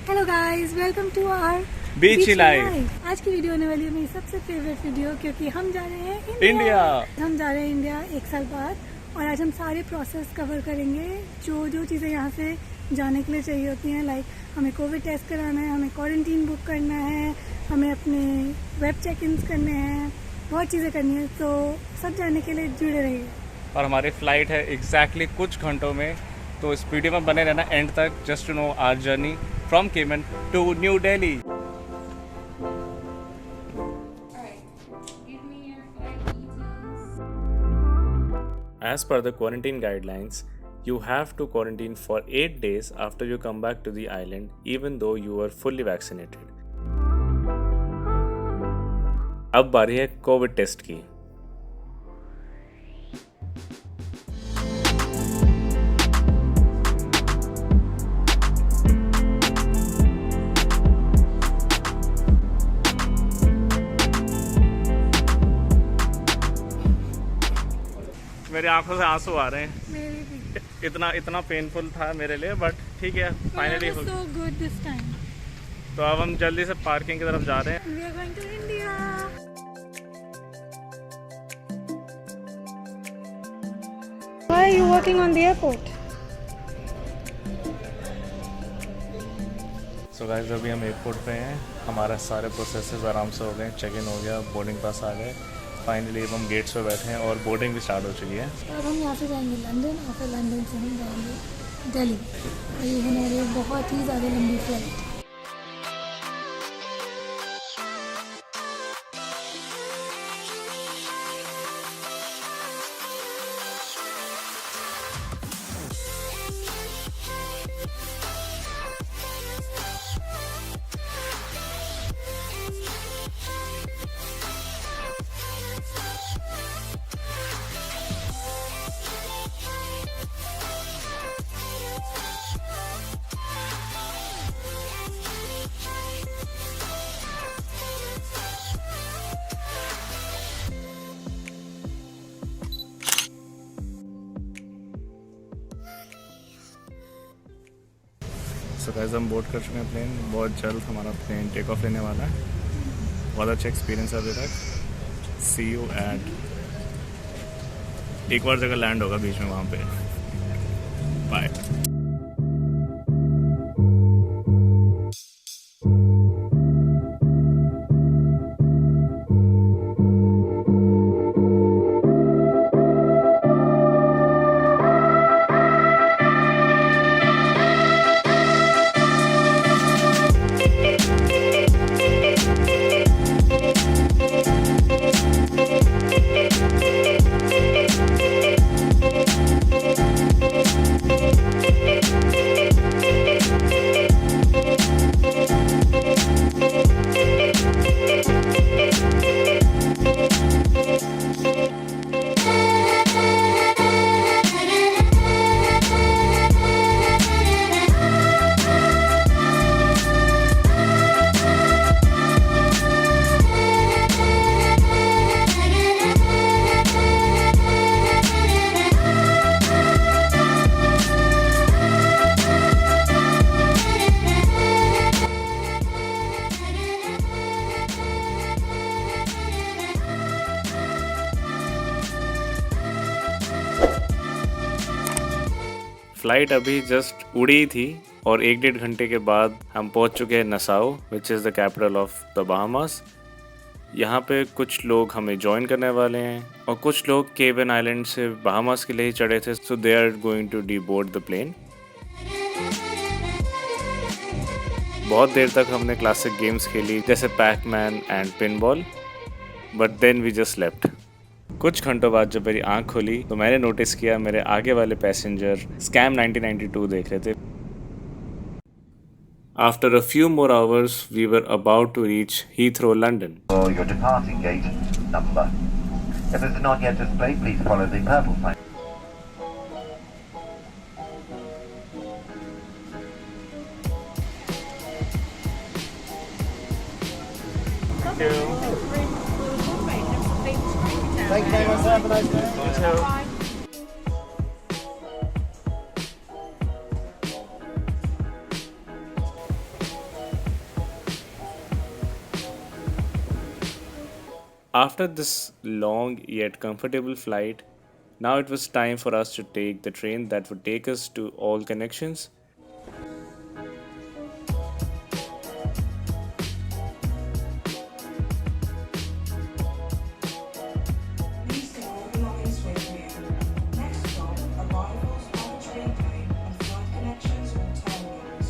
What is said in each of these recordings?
Hello guys, welcome to our beachy life. आज की video होने वाली है मेरी सबसे फेवरेट वीडियो, क्योंकि हम जा रहे हैं इंडिया। हम जा रहे हैं इंडिया 1 साल बाद, और आज हम सारे प्रोसेस कवर करेंगे जो जो चीज़ें यहाँ से जाने के लिए चाहिए होती हैं। लाइक हमें कोविड टेस्ट कराना है, हमें क्वारंटीन बुक करना है, हमें अपने वेब चेक इन करने हैं, बहुत चीज़ें करनी है। तो सब जाने के लिए जुड़े रहिए। और हमारी फ्लाइट है एग्जैक्टली कुछ घंटों में, तो इस वीडियो में बने रहना एंड तक, just to know our journey from Cayman to New Delhi. As per the quarantine guidelines, you have to quarantine for 8 days after you come back to the island, even though you are fully vaccinated. अब बारी है Covid test की। मेरी आंखों से आंसू आ रहे हैं। मेरे भी इतना पेनफुल था मेरे लिए, बट ठीक है, फाइनली हो गया। so good this time. तो अब हम जल्दी से पार्किंग की तरफ जा रहे हैं। We are going to India. Why are you working on the airport? So guys, अभी हम एयरपोर्ट पे हैं। हमारा सारे प्रोसेसेस आराम से हो गए, चेक इन हो गया, बोर्डिंग पास आ गए। फाइनली अब हम गेट्स पे बैठे हैं और बोर्डिंग भी स्टार्ट हो चुकी है। अब हम यहाँ से जाएंगे लंदन, और फिर लंदन से हम जाएंगे दिल्ली, और ये होने वाली है बहुत ही ज़्यादा लंबी फ्लाइट। सो गाइस, हम बोर्ड कर चुके हैं प्लेन। बहुत जल्द हमारा प्लेन टेक ऑफ लेने वाला है। बहुत अच्छा एक्सपीरियंस है अभी तक। सी यू एट एक और जगह लैंड होगा बीच में, वहाँ पे। बाय। फ्लाइट अभी जस्ट उड़ी थी और 1-1.5 घंटे के बाद हम पहुंच चुके हैं Nassau, which is the capital of the Bahamas. यहाँ पे कुछ लोग हमें ज्वाइन करने वाले हैं, और कुछ लोग केवन आइलैंड से बहामास के लिए ही चढ़े थे, so they are going to deboard the plane. बहुत देर तक हमने क्लासिक गेम्स खेली, जैसे pacman and pinball, but then we just left. कुछ घंटों बाद जब मेरी आंख खुली तो मैंने नोटिस किया मेरे आगे वाले पैसेंजर स्कैम 1992 देख रहे थे। After a few more hours, we were about to reach Heathrow, London. Or your departing gate number. If this is not yet displayed, please follow the purple sign. Thank you. Thank you very much, sir. Have a nice day. After this long yet comfortable flight, now it was time for us to take the train that would take us to all connections. Please take all belongings with you. Next stop, arrivals, baggage reclaim, and flight connections or terminals.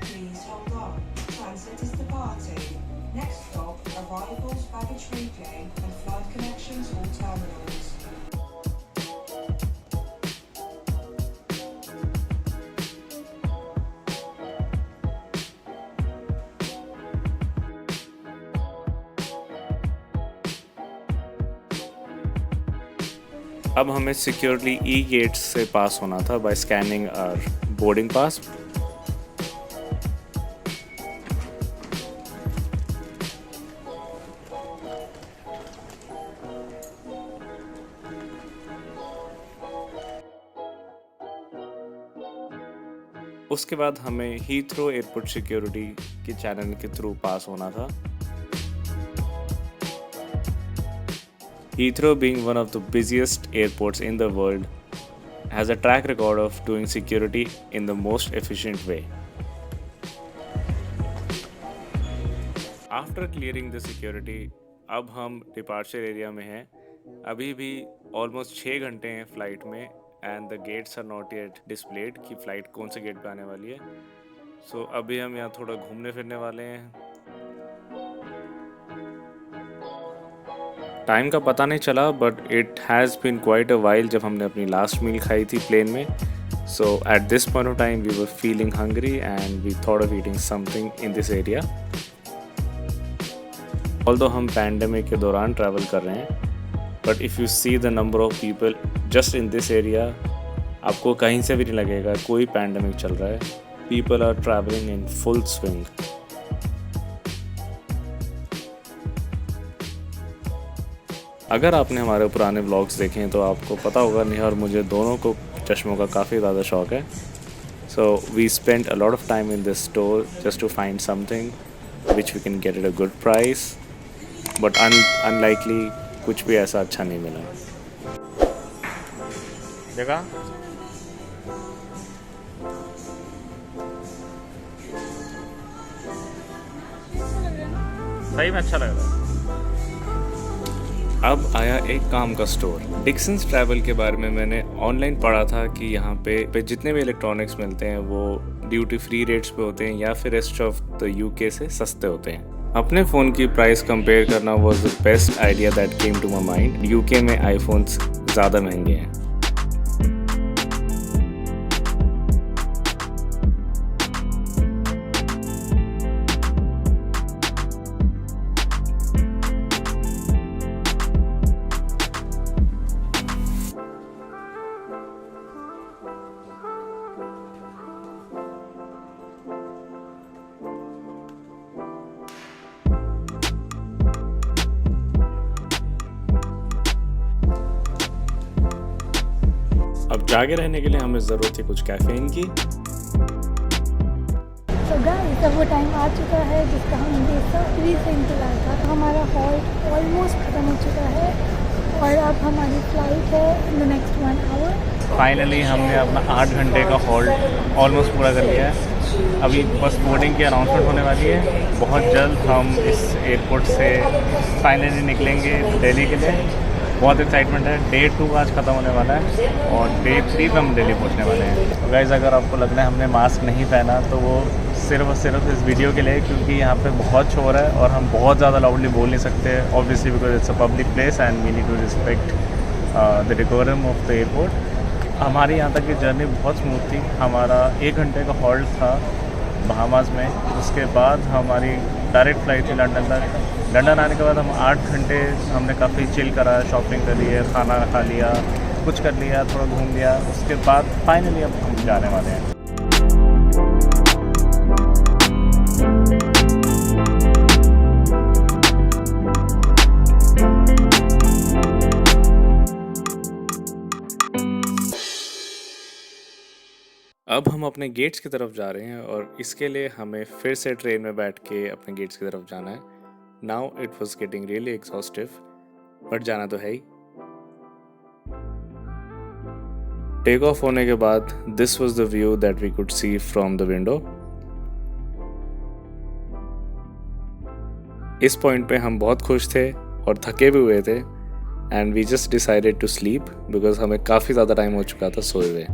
Please hold on. Transit is departing. Next stop, arrivals, baggage reclaim, and flight connections or terminals. अब हमें securely ई gets से pass होना था by scanning our boarding pass. उसके बाद हमें Heathrow airport security के channel के थ्रू पास होना था. Heathrow, being one of the busiest airports in the world, has a track record of doing security in the most efficient way. After clearing the security, अब हम departure area में हैं. अभी भी almost 6 घंटे हैं फ्लाइट में and the gates are not yet displayed कि फ्लाइट कौन से गेट पे आने वाली है. So अभी हम यहाँ थोड़ा घूमने फिरने वाले हैं. टाइम का पता नहीं चला but it has been quite a while जब हमने अपनी लास्ट मील खाई थी प्लेन में. So at this point of time we were feeling hungry and we thought of eating something in this area. Although हम पैंडेमिक के दौरान travel कर रहे हैं but if you see the number of people just in this area, आपको कहीं से भी नहीं लगेगा कोई पैंडेमिक चल रहा है. People are travelling in full swing. अगर आपने हमारे पुराने व्लॉग्स देखे हैं तो आपको पता होगा नेहा और मुझे दोनों को चश्मों का काफ़ी ज़्यादा शौक है. So we spend a lot of time in this store just to find something which we can get at a good price but unlikely कुछ भी ऐसा अच्छा नहीं मिला. देखा सही में अच्छा लग रहा है. अब आया एक काम का स्टोर. डिक्सन्स ट्रैवल के बारे में मैंने ऑनलाइन पढ़ा था कि यहाँ पे जितने भी इलेक्ट्रॉनिक्स मिलते हैं वो ड्यूटी फ्री रेट्स पे होते हैं या फिर रेस्ट ऑफ द यूके से सस्ते होते हैं. अपने फ़ोन की प्राइस कंपेयर करना was the best idea that came to my mind. UK में आईफोन्स ज़्यादा महंगे हैं. अब जागे रहने के लिए हमें ज़रूरत है कुछ कैफीन की. तो गाइस अब वो टाइम आ चुका है जिसका हम बेसब्री से इंतज़ार था. हमारा हॉल्ट ऑलमोस्ट ख़त्म हो चुका है और अब हमारी फ़्लाइट है in the next 1 hour. Finally हमने अपना 8 घंटे का हॉल्ट ऑलमोस्ट पूरा कर लिया है. अभी बस बोर्डिंग की अनाउंसमेंट होने वाली है. बहुत जल्द हम इस एयरपोर्ट से फाइनली निकलेंगे दिल्ली के लिए. बहुत एक्साइटमेंट है. डे 2 आज ख़त्म होने वाला है और डे 3 पे हम दिल्ली पहुंचने वाले हैं. तो गाइस अगर आपको लग रहा है हमने मास्क नहीं पहना तो वो सिर्फ और सिर्फ इस वीडियो के लिए क्योंकि यहाँ पे बहुत शोर है और हम बहुत ज़्यादा लाउडली बोल नहीं सकते obviously because it's a public place and we need to respect the decorum of the airport. हमारी यहाँ तक की जर्नी बहुत स्मूथ थी. हमारा 1 घंटे का हॉल्ट था बहामास में. उसके बाद हमारी डायरेक्ट फ़्लाइट थी लंदन तक. लंदन आने के बाद हम 8 घंटे हमने काफ़ी चिल करा, शॉपिंग कर ली है, खाना खा लिया, कुछ कर लिया, थोड़ा घूम लिया. उसके बाद फाइनली अब हम जाने वाले हैं. अब हम अपने गेट्स की तरफ जा रहे हैं और इसके लिए हमें फिर से ट्रेन में बैठ के अपने गेट्स की तरफ जाना है. Now it was getting really exhaustive, but जाना तो है ही। टेक ऑफ होने के बाद this was the view that we could see from the window. इस पॉइंट पे हम बहुत खुश थे और थके भी हुए थे, and we just decided to sleep because हमें काफ़ी ज़्यादा टाइम हो चुका था सोए हुए।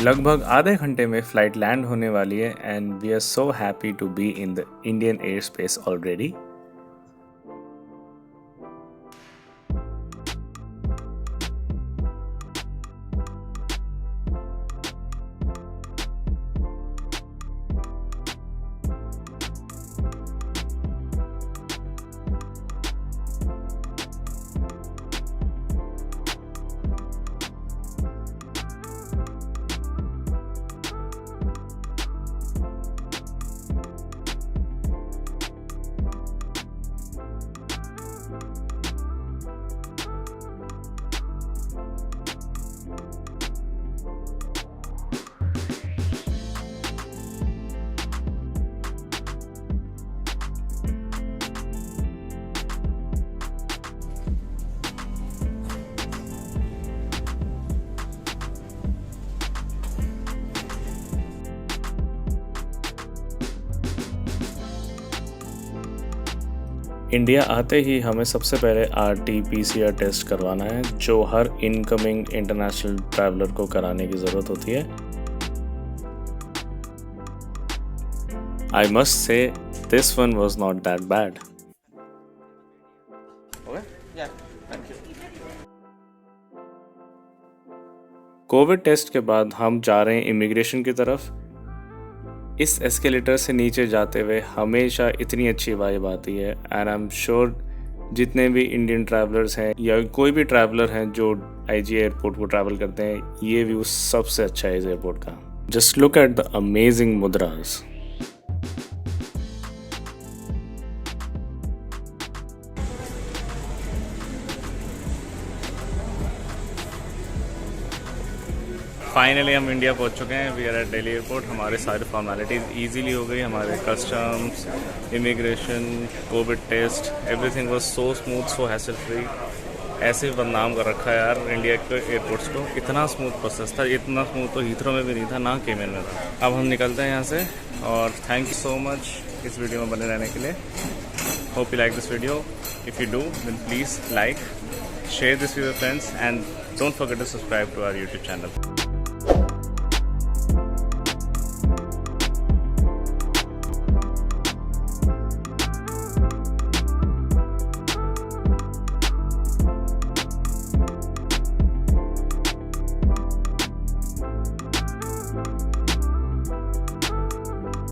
लगभग आधे घंटे में फ्लाइट लैंड होने वाली है and we are so happy to be in the Indian air space already. India आते ही हमें सबसे पहले RT-PCR टेस्ट करवाना है, जो हर इनकमिंग इंटरनेशनल ट्रैवलर को कराने की ज़रूरत होती है। I must say this one was not that bad. Covid test के बाद हम जा रहे हैं इमिग्रेशन की तरफ। इस एस्केलेटर से नीचे जाते हुए हमेशा इतनी अच्छी वाइब आती है, एंड आई एम श्योर जितने भी इंडियन ट्रैवलर्स हैं या कोई भी ट्रैवलर हैं जो IG एयरपोर्ट को ट्रैवल करते हैं, ये व्यू सबसे अच्छा है इस एयरपोर्ट का। Just look at the amazing mudras. Finally हम इंडिया पहुंच चुके हैं। We are at Delhi airport. हमारे सारे फॉर्मेलिटीज़ इजीली हो गई। हमारे customs, immigration, covid test, everything was so smooth, so hassle free. ऐसे बदनाम कर रखा है यार इंडिया के एयरपोर्ट्स को। इतना स्मूथ प्रोसेस था, इतना स्मूथ तो हीथ्रो में भी नहीं था, ना केमन में था। अब हम निकलते हैं यहाँ से, और थैंक यू सो मच इस वीडियो में बने रहने के लिए। Hope you like this video. If you do then please like, share this with your friends, and don't forget to subscribe to our YouTube channel.